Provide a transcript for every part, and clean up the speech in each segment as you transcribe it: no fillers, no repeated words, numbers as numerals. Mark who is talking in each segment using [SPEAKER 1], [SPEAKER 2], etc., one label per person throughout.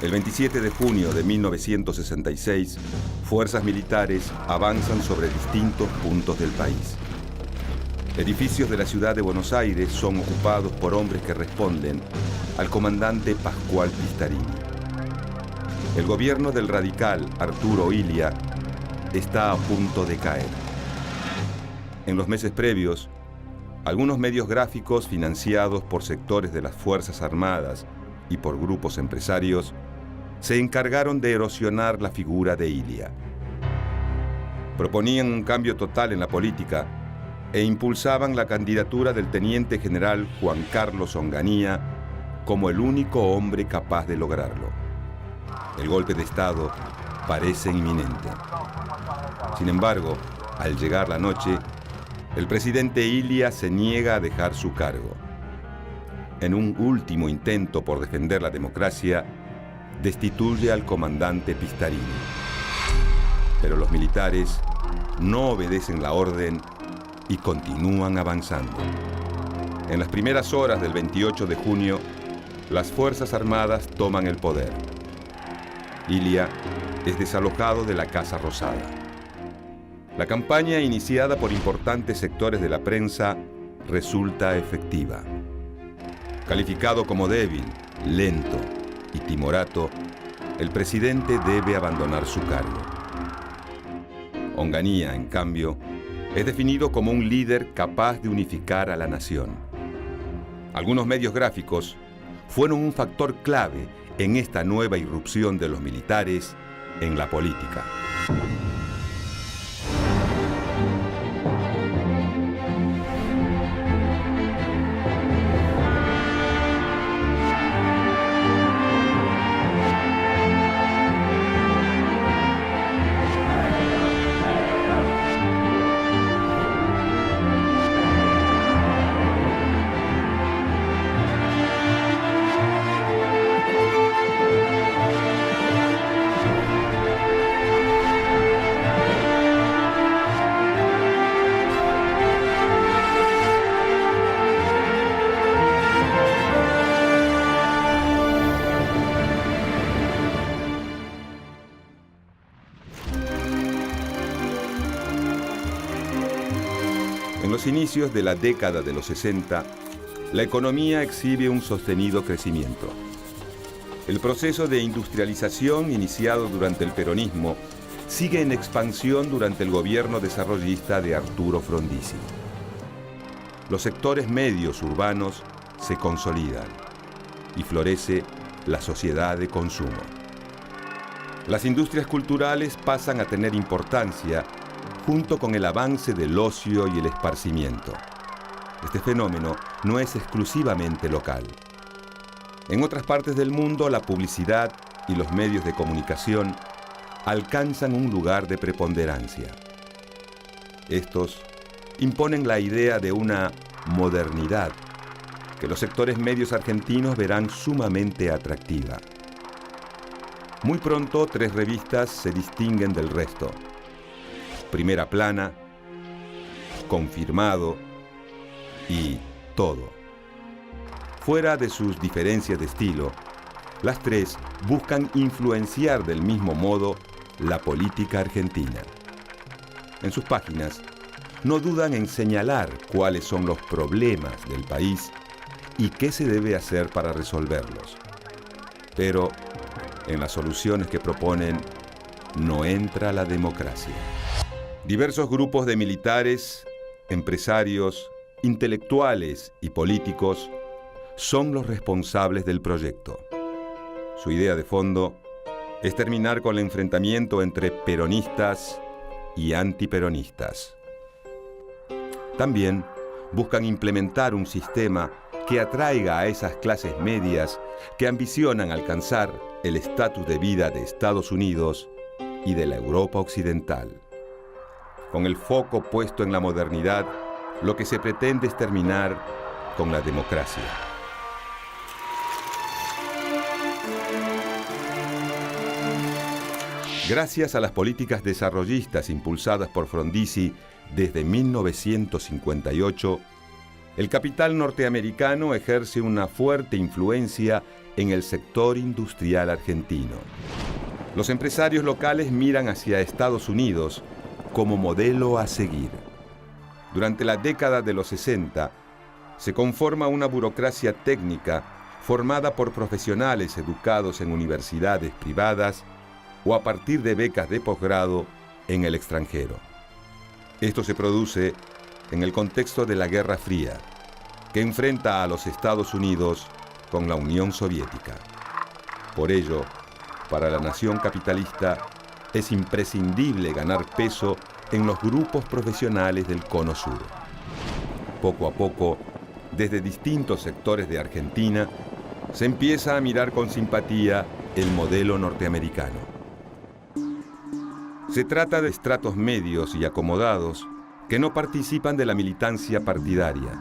[SPEAKER 1] El 27 de junio de 1966, fuerzas militares avanzan sobre distintos puntos del país. Edificios de la ciudad de Buenos Aires son ocupados por hombres que responden al comandante Pascual Pistarini. El gobierno del radical Arturo Illia está a punto de caer. En los meses previos, algunos medios gráficos financiados por sectores de las Fuerzas Armadas y por grupos empresarios se encargaron de erosionar la figura de Illia. Proponían un cambio total en la política e impulsaban la candidatura del teniente general Juan Carlos Onganía como el único hombre capaz de lograrlo. El golpe de Estado parece inminente. Sin embargo, al llegar la noche, el presidente Illia se niega a dejar su cargo. En un último intento por defender la democracia, destituye al comandante Pistarini. Pero los militares no obedecen la orden y continúan avanzando. En las primeras horas del 28 de junio, las Fuerzas Armadas toman el poder. Illia es desalojado de la Casa Rosada. La campaña iniciada por importantes sectores de la prensa resulta efectiva. Calificado como débil, lento y timorato, el presidente debe abandonar su cargo. Onganía, en cambio, es definido como un líder capaz de unificar a la nación. Algunos medios gráficos fueron un factor clave en esta nueva irrupción de los militares en la política. En los inicios de la década de los 60, la economía exhibe un sostenido crecimiento. El proceso de industrialización iniciado durante el peronismo sigue en expansión durante el gobierno desarrollista de Arturo Frondizi. Los sectores medios urbanos se consolidan y florece la sociedad de consumo. Las industrias culturales pasan a tener importancia junto con el avance del ocio y el esparcimiento. Este fenómeno no es exclusivamente local. En otras partes del mundo, la publicidad y los medios de comunicación alcanzan un lugar de preponderancia. Estos imponen la idea de una modernidad que los sectores medios argentinos verán sumamente atractiva. Muy pronto, 3 revistas se distinguen del resto: Primera Plana, Confirmado y Todo. Fuera de sus diferencias de estilo, las 3 buscan influenciar del mismo modo la política argentina. En sus páginas no dudan en señalar cuáles son los problemas del país y qué se debe hacer para resolverlos. Pero en las soluciones que proponen no entra la democracia. Diversos grupos de militares, empresarios, intelectuales y políticos son los responsables del proyecto. Su idea de fondo es terminar con el enfrentamiento entre peronistas y antiperonistas. También buscan implementar un sistema que atraiga a esas clases medias que ambicionan alcanzar el estatus de vida de Estados Unidos y de la Europa occidental. Con el foco puesto en la modernidad, lo que se pretende es terminar con la democracia. Gracias a las políticas desarrollistas impulsadas por Frondizi desde 1958, el capital norteamericano ejerce una fuerte influencia en el sector industrial argentino. Los empresarios locales miran hacia Estados Unidos como modelo a seguir. Durante la década de los 60, se conforma una burocracia técnica formada por profesionales educados en universidades privadas o a partir de becas de posgrado en el extranjero. Esto se produce en el contexto de la Guerra Fría, que enfrenta a los Estados Unidos con la Unión Soviética. Por ello, para la nación capitalista, es imprescindible ganar peso en los grupos profesionales del Cono Sur. Poco a poco, desde distintos sectores de Argentina, se empieza a mirar con simpatía el modelo norteamericano. Se trata de estratos medios y acomodados que no participan de la militancia partidaria,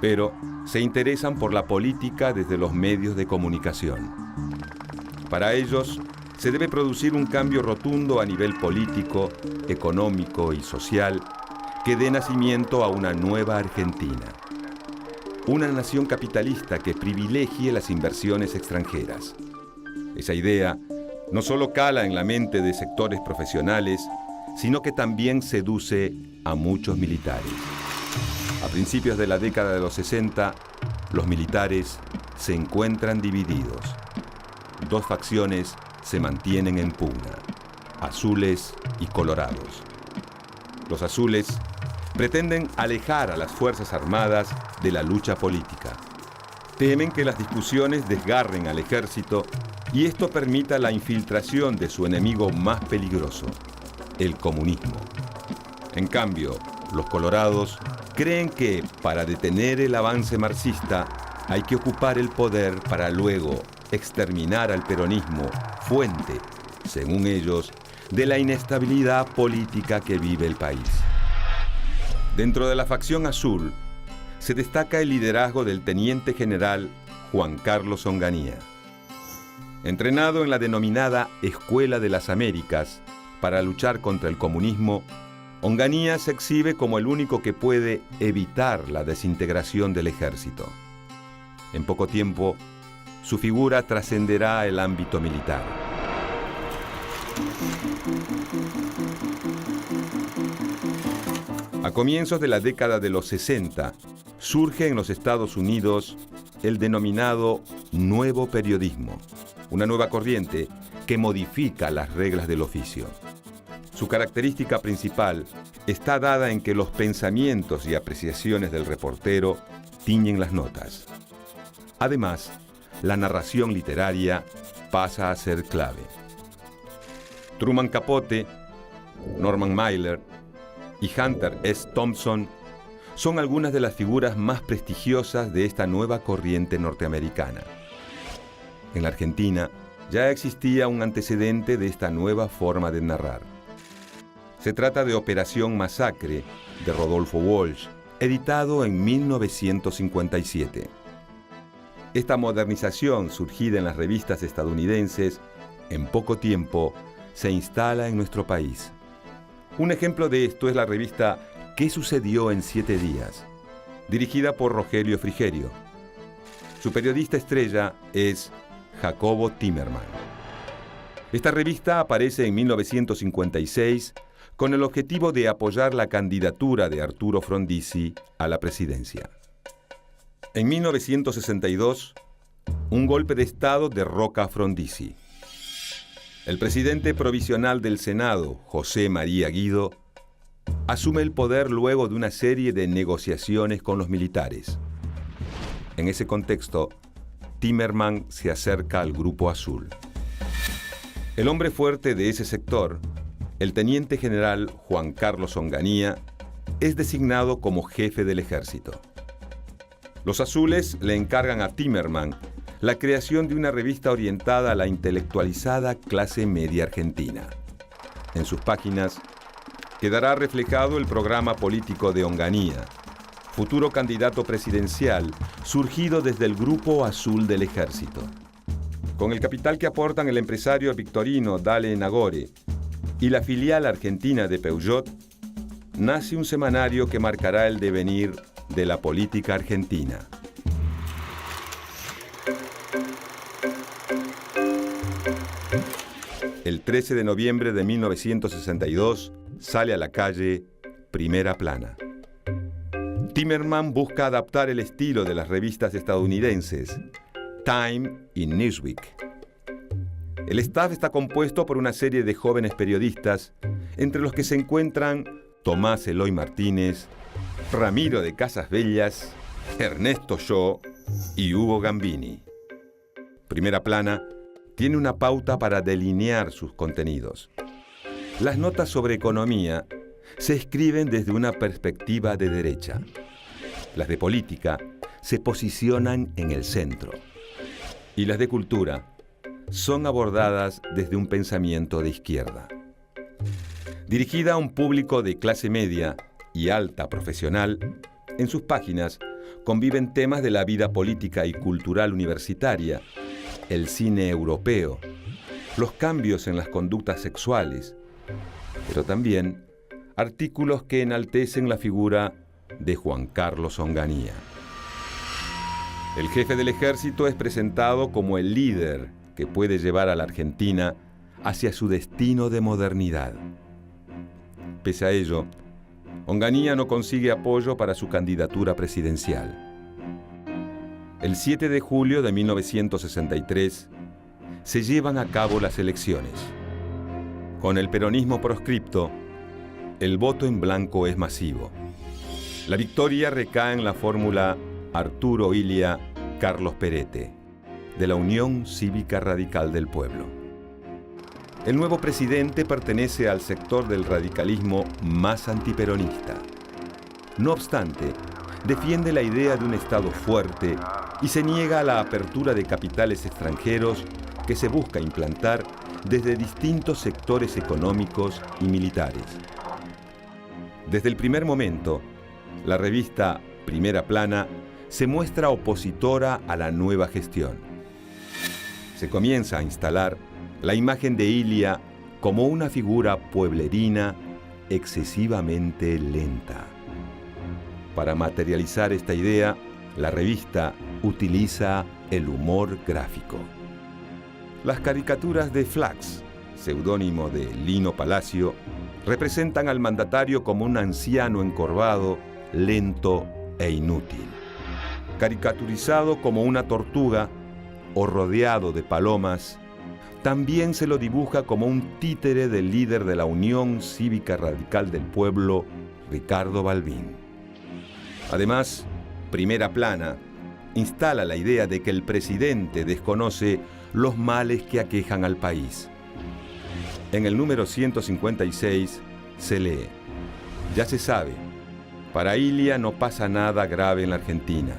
[SPEAKER 1] pero se interesan por la política desde los medios de comunicación. Para ellos, se debe producir un cambio rotundo a nivel político, económico y social que dé nacimiento a una nueva Argentina. Una nación capitalista que privilegie las inversiones extranjeras. Esa idea no solo cala en la mente de sectores profesionales, sino que también seduce a muchos militares. A principios de la década de los 60, los militares se encuentran divididos. Dos facciones se mantienen en pugna, azules y colorados. Los azules pretenden alejar a las Fuerzas Armadas de la lucha política. Temen que las discusiones desgarren al ejército y esto permita la infiltración de su enemigo más peligroso, el comunismo. En cambio, los colorados creen que para detener el avance marxista hay que ocupar el poder para luego exterminar al peronismo, fuente, según ellos, de la inestabilidad política que vive el país. Dentro de la facción azul, se destaca el liderazgo del teniente general Juan Carlos Onganía. Entrenado en la denominada Escuela de las Américas para luchar contra el comunismo, Onganía se exhibe como el único que puede evitar la desintegración del ejército. En poco tiempo, su figura trascenderá el ámbito militar. A comienzos de la década de los 60, surge en los Estados Unidos el denominado Nuevo Periodismo, una nueva corriente que modifica las reglas del oficio. Su característica principal está dada en que los pensamientos y apreciaciones del reportero tiñen las notas. Además, la narración literaria pasa a ser clave. Truman Capote, Norman Mailer y Hunter S. Thompson son algunas de las figuras más prestigiosas de esta nueva corriente norteamericana. En la Argentina ya existía un antecedente de esta nueva forma de narrar. Se trata de Operación Masacre, de Rodolfo Walsh, editado en 1957. Esta modernización, surgida en las revistas estadounidenses, en poco tiempo se instala en nuestro país. Un ejemplo de esto es la revista ¿Qué sucedió en 7 días?, dirigida por Rogelio Frigerio. Su periodista estrella es Jacobo Timerman. Esta revista aparece en 1956 con el objetivo de apoyar la candidatura de Arturo Frondizi a la presidencia. En 1962, un golpe de Estado derroca a Frondizi. El presidente provisional del Senado, José María Guido, asume el poder luego de una serie de negociaciones con los militares. En ese contexto, Timerman se acerca al Grupo Azul. El hombre fuerte de ese sector, el teniente general Juan Carlos Onganía, es designado como jefe del ejército. Los azules le encargan a Timerman la creación de una revista orientada a la intelectualizada clase media argentina. En sus páginas quedará reflejado el programa político de Onganía, futuro candidato presidencial surgido desde el Grupo Azul del Ejército. Con el capital que aportan el empresario victorino Dale Nagore y la filial argentina de Peugeot, nace un semanario que marcará el devenir de la política argentina. El 13 de noviembre de 1962 sale a la calle Primera Plana. Timerman busca adaptar el estilo de las revistas estadounidenses Time y Newsweek. El staff está compuesto por una serie de jóvenes periodistas, entre los que se encuentran Tomás Eloy Martínez, Ramiro de Casas Bellas, Ernesto Shaw y Hugo Gambini. Primera Plana tiene una pauta para delinear sus contenidos. Las notas sobre economía se escriben desde una perspectiva de derecha. Las de política se posicionan en el centro. Y las de cultura son abordadas desde un pensamiento de izquierda. Dirigida a un público de clase media y alta profesional, en sus páginas conviven temas de la vida política y cultural universitaria, el cine europeo, los cambios en las conductas sexuales, pero también artículos que enaltecen la figura de Juan Carlos Onganía. El jefe del ejército es presentado como el líder que puede llevar a la Argentina hacia su destino de modernidad. Pese a ello, Onganía no consigue apoyo para su candidatura presidencial. El 7 de julio de 1963 se llevan a cabo las elecciones. Con el peronismo proscripto, el voto en blanco es masivo. La victoria recae en la fórmula Arturo Illia Carlos Perete, de la Unión Cívica Radical del Pueblo. El nuevo presidente pertenece al sector del radicalismo más antiperonista. No obstante, defiende la idea de un Estado fuerte y se niega a la apertura de capitales extranjeros que se busca implantar desde distintos sectores económicos y militares. Desde el primer momento, la revista Primera Plana se muestra opositora a la nueva gestión. Se comienza a instalar la imagen de Illia como una figura pueblerina excesivamente lenta. Para materializar esta idea, la revista utiliza el humor gráfico. Las caricaturas de Flax, seudónimo de Lino Palacio, representan al mandatario como un anciano encorvado, lento e inútil. Caricaturizado como una tortuga o rodeado de palomas, también se lo dibuja como un títere del líder de la Unión Cívica Radical del Pueblo, Ricardo Balbín. Además, Primera Plana instala la idea de que el presidente desconoce los males que aquejan al país. En el número 156 se lee: ya se sabe, para Illia no pasa nada grave en la Argentina.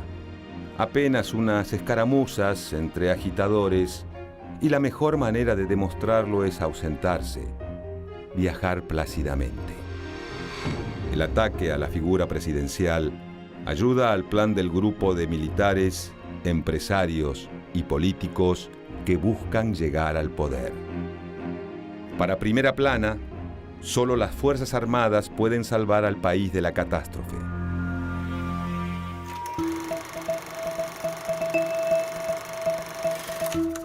[SPEAKER 1] Apenas unas escaramuzas entre agitadores y la mejor manera de demostrarlo es ausentarse, viajar plácidamente. El ataque a la figura presidencial ayuda al plan del grupo de militares, empresarios y políticos que buscan llegar al poder. Para Primera Plana, solo las Fuerzas Armadas pueden salvar al país de la catástrofe.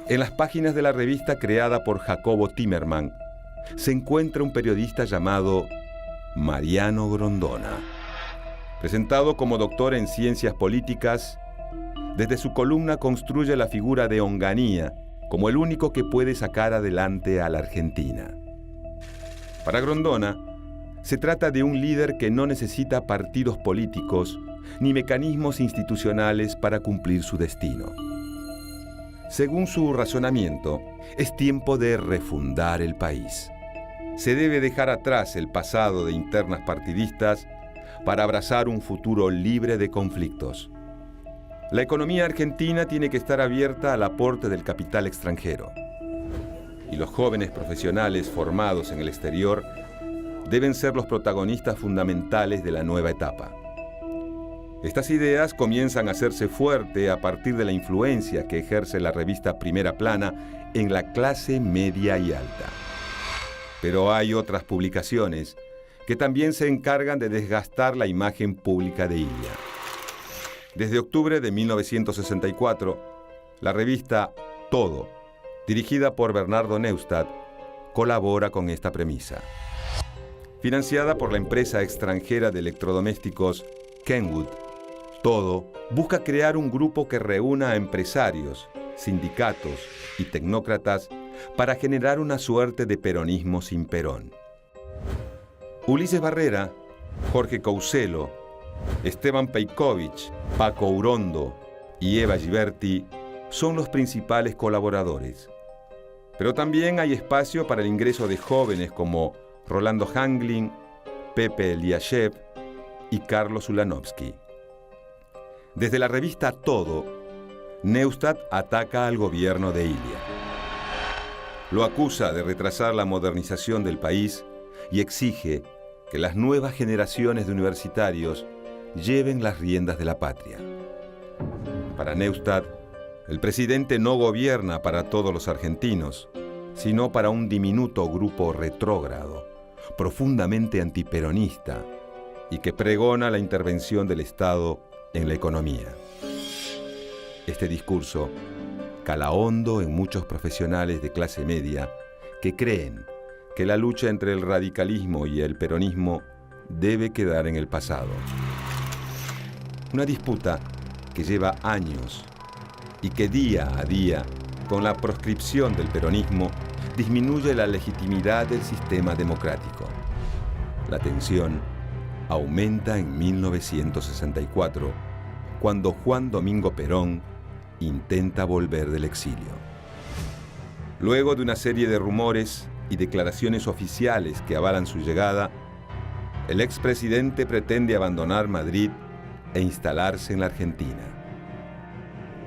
[SPEAKER 1] En las páginas de la revista creada por Jacobo Timerman se encuentra un periodista llamado Mariano Grondona. Presentado como doctor en ciencias políticas, desde su columna construye la figura de Onganía como el único que puede sacar adelante a la Argentina. Para Grondona, se trata de un líder que no necesita partidos políticos ni mecanismos institucionales para cumplir su destino. Según su razonamiento, es tiempo de refundar el país. Se debe dejar atrás el pasado de internas partidistas para abrazar un futuro libre de conflictos. La economía argentina tiene que estar abierta al aporte del capital extranjero. Y los jóvenes profesionales formados en el exterior deben ser los protagonistas fundamentales de la nueva etapa. Estas ideas comienzan a hacerse fuerte a partir de la influencia que ejerce la revista Primera Plana en la clase media y alta. Pero hay otras publicaciones que también se encargan de desgastar la imagen pública de Illia. Desde octubre de 1964, la revista Todo, dirigida por Bernardo Neustadt, colabora con esta premisa. Financiada por la empresa extranjera de electrodomésticos Kenwood, Todo busca crear un grupo que reúna a empresarios, sindicatos y tecnócratas para generar una suerte de peronismo sin Perón. Ulises Barrera, Jorge Couselo, Esteban Pejković, Paco Urondo y Eva Giberti son los principales colaboradores. Pero también hay espacio para el ingreso de jóvenes como Rolando Hanglin, Pepe Eliashev y Carlos Ulanovsky. Desde la revista Todo, Neustadt ataca al gobierno de Ilia. Lo acusa de retrasar la modernización del país y exige que las nuevas generaciones de universitarios lleven las riendas de la patria. Para Neustadt, el presidente no gobierna para todos los argentinos, sino para un diminuto grupo retrógrado, profundamente antiperonista y que pregona la intervención del Estado en la economía. Este discurso cala hondo en muchos profesionales de clase media que creen que la lucha entre el radicalismo y el peronismo debe quedar en el pasado. Una disputa que lleva años y que día a día, con la proscripción del peronismo, disminuye la legitimidad del sistema democrático. La tensión aumenta en 1964, cuando Juan Domingo Perón intenta volver del exilio. Luego de una serie de rumores y declaraciones oficiales que avalan su llegada, el expresidente pretende abandonar Madrid e instalarse en la Argentina.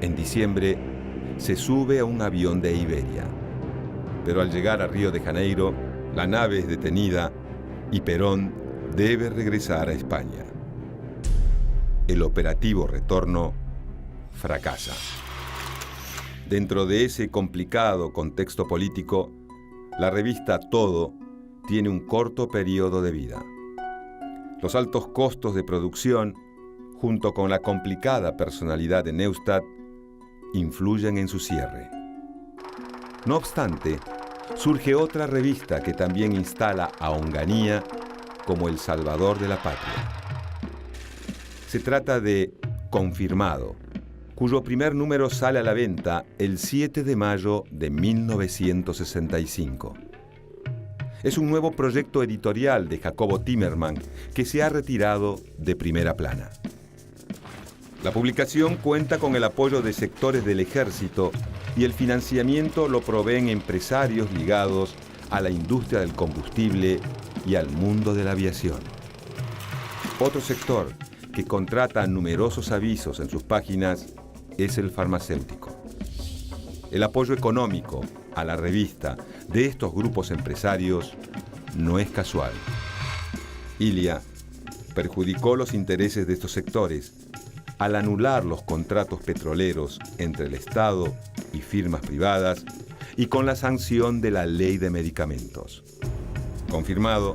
[SPEAKER 1] En diciembre, se sube a un avión de Iberia, pero al llegar a Río de Janeiro, la nave es detenida y Perón debe regresar a España. El operativo retorno fracasa. Dentro de ese complicado contexto político, la revista Todo tiene un corto periodo de vida. Los altos costos de producción, junto con la complicada personalidad de Neustadt, influyen en su cierre. No obstante, surge otra revista que también instala a Onganía como el salvador de la patria. Se trata de Confirmado, cuyo primer número sale a la venta el 7 de mayo de 1965. Es un nuevo proyecto editorial de Jacobo Timerman que se ha retirado de primera plana. La publicación cuenta con el apoyo de sectores del ejército y el financiamiento lo proveen empresarios ligados a la industria del combustible y al mundo de la aviación. Otro sector que contrata numerosos avisos en sus páginas es el farmacéutico. El apoyo económico a la revista de estos grupos empresarios no es casual. Ilia perjudicó los intereses de estos sectores al anular los contratos petroleros entre el Estado y firmas privadas y con la sanción de la Ley de Medicamentos. Confirmado,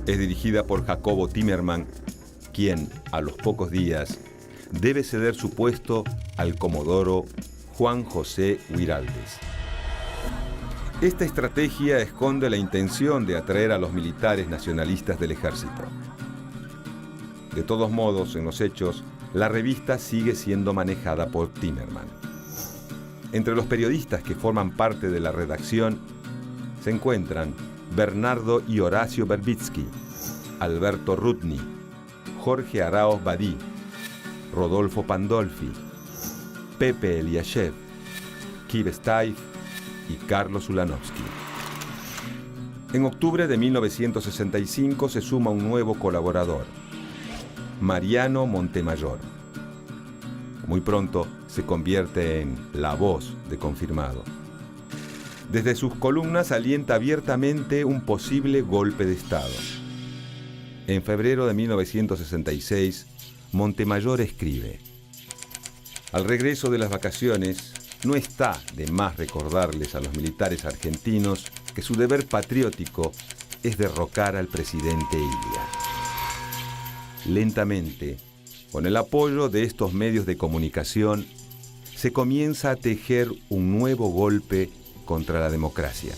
[SPEAKER 1] es dirigida por Jacobo Timerman, quien, a los pocos días, debe ceder su puesto al comodoro Juan José Huiraldes. Esta estrategia esconde la intención de atraer a los militares nacionalistas del ejército. De todos modos, en los hechos, la revista sigue siendo manejada por Timerman. Entre los periodistas que forman parte de la redacción se encuentran Bernardo y Horacio Verbitsky, Alberto Rudny, Jorge Araoz Badí, Rodolfo Pandolfi, Pepe Eliashev, Kib Steiff y Carlos Ulanovsky. En octubre de 1965 se suma un nuevo colaborador, Mariano Montemayor. Muy pronto se convierte en la voz de Confirmado. Desde sus columnas alienta abiertamente un posible golpe de Estado. En febrero de 1966, Montemayor escribe: al regreso de las vacaciones, no está de más recordarles a los militares argentinos que su deber patriótico es derrocar al presidente Ilia. Lentamente, Con el apoyo de estos medios de comunicación, se comienza a tejer un nuevo golpe contra la democracia.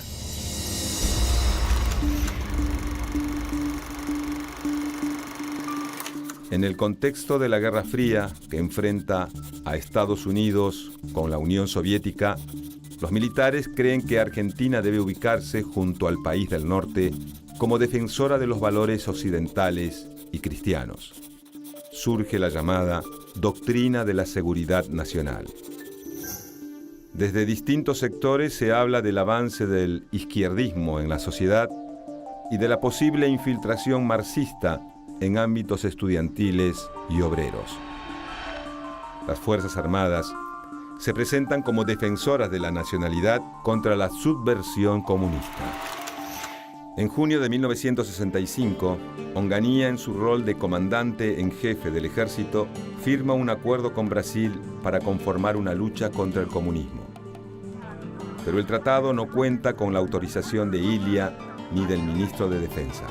[SPEAKER 1] En el contexto de la Guerra Fría, que enfrenta a Estados Unidos con la Unión Soviética, los militares creen que Argentina debe ubicarse junto al país del norte como defensora de los valores occidentales y cristianos. Surge la llamada Doctrina de la Seguridad Nacional. Desde distintos sectores se habla del avance del izquierdismo en la sociedad y de la posible infiltración marxista en ámbitos estudiantiles y obreros. Las Fuerzas Armadas se presentan como defensoras de la nacionalidad contra la subversión comunista. En junio de 1965, Onganía, en su rol de comandante en jefe del ejército, firma un acuerdo con Brasil para conformar una lucha contra el comunismo. Pero el tratado no cuenta con la autorización de Ilia ni del ministro de Defensa.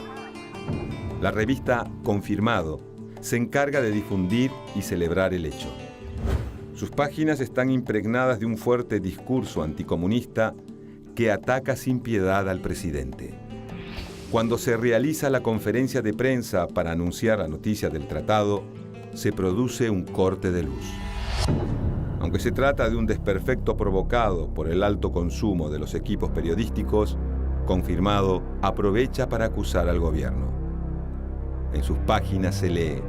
[SPEAKER 1] La revista Confirmado se encarga de difundir y celebrar el hecho. Sus páginas están impregnadas de un fuerte discurso anticomunista que ataca sin piedad al presidente. Cuando se realiza la conferencia de prensa para anunciar la noticia del tratado, se produce un corte de luz. Aunque se trata de un desperfecto provocado por el alto consumo de los equipos periodísticos, Confirmado aprovecha para acusar al gobierno. En sus páginas se lee: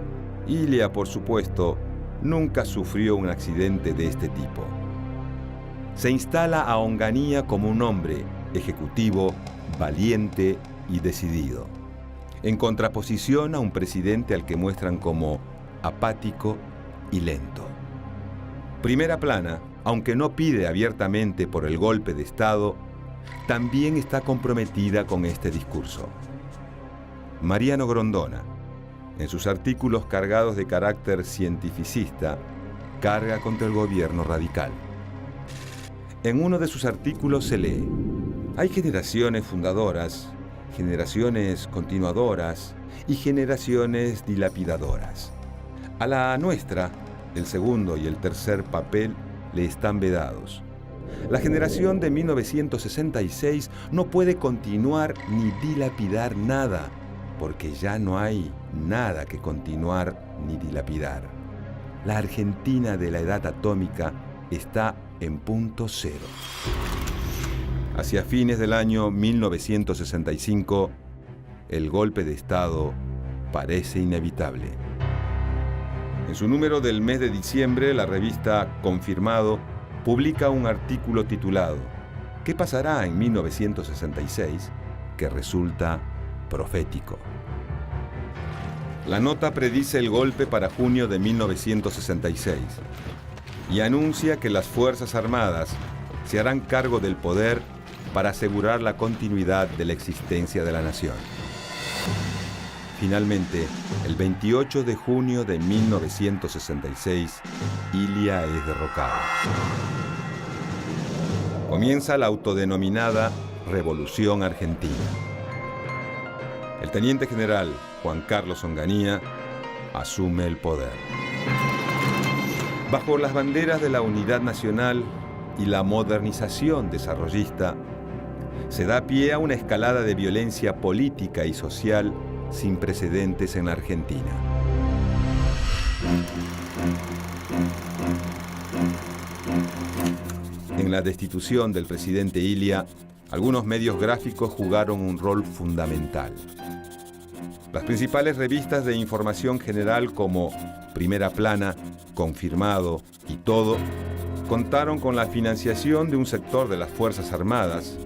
[SPEAKER 1] Ilia, por supuesto, nunca sufrió un accidente de este tipo. Se instala a Onganía como un hombre ejecutivo, valiente y decidido, en contraposición a un presidente al que muestran como apático y lento. Primera Plana, aunque no pide abiertamente por el golpe de Estado, también está comprometida con este discurso. Mariano Grondona, en sus artículos cargados de carácter cientificista, carga contra el gobierno radical. En uno de sus artículos se lee: hay generaciones fundadoras, generaciones continuadoras y generaciones dilapidadoras. A la nuestra, el segundo y el tercer papel le están vedados. La generación de 1966 no puede continuar ni dilapidar nada, porque ya no hay nada que continuar ni dilapidar. La Argentina de la edad atómica está en punto cero. Hacia fines del año 1965, el golpe de Estado parece inevitable. En su número del mes de diciembre, la revista Confirmado publica un artículo titulado ¿Qué pasará en 1966?, que resulta profético. La nota predice el golpe para junio de 1966 y anuncia que las Fuerzas Armadas se harán cargo del poder para asegurar la continuidad de la existencia de la nación. Finalmente, el 28 de junio de 1966, Ilia es derrocado. Comienza la autodenominada Revolución Argentina. El teniente general Juan Carlos Onganía asume el poder. Bajo las banderas de la unidad nacional y la modernización desarrollista, se da pie a una escalada de violencia política y social sin precedentes en la Argentina. En la destitución del presidente Ilia, algunos medios gráficos jugaron un rol fundamental. Las principales revistas de información general como Primera Plana, Confirmado y Todo contaron con la financiación de un sector de las Fuerzas Armadas,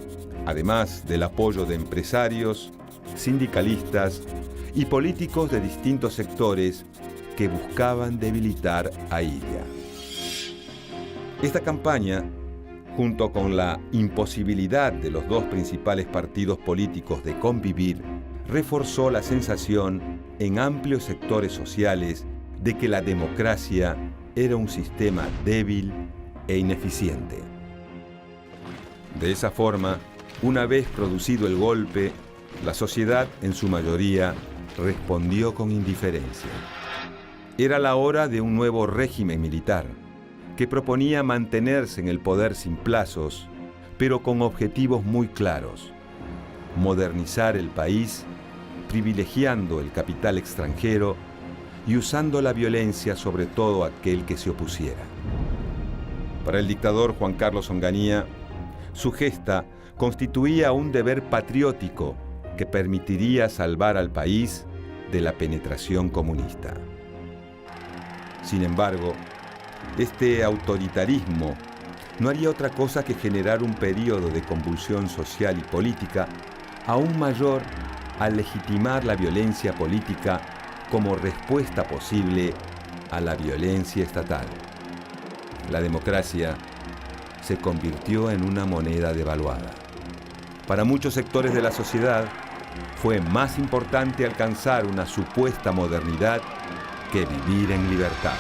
[SPEAKER 1] además del apoyo de empresarios, sindicalistas y políticos de distintos sectores que buscaban debilitar a Ilia. Esta campaña, junto con la imposibilidad de los dos principales partidos políticos de convivir, reforzó la sensación en amplios sectores sociales de que la democracia era un sistema débil e ineficiente. De esa forma, una vez producido el golpe, la sociedad en su mayoría respondió con indiferencia. Era la hora de un nuevo régimen militar que proponía mantenerse en el poder sin plazos, pero con objetivos muy claros: modernizar el país, privilegiando el capital extranjero y usando la violencia sobre todo aquel que se opusiera. Para el dictador Juan Carlos Onganía, su gesta constituía un deber patriótico que permitiría salvar al país de la penetración comunista. Sin embargo, este autoritarismo no haría otra cosa que generar un periodo de convulsión social y política aún mayor al legitimar la violencia política como respuesta posible a la violencia estatal. La democracia se convirtió en una moneda devaluada. Para muchos sectores de la sociedad, fue más importante alcanzar una supuesta modernidad que vivir en libertad.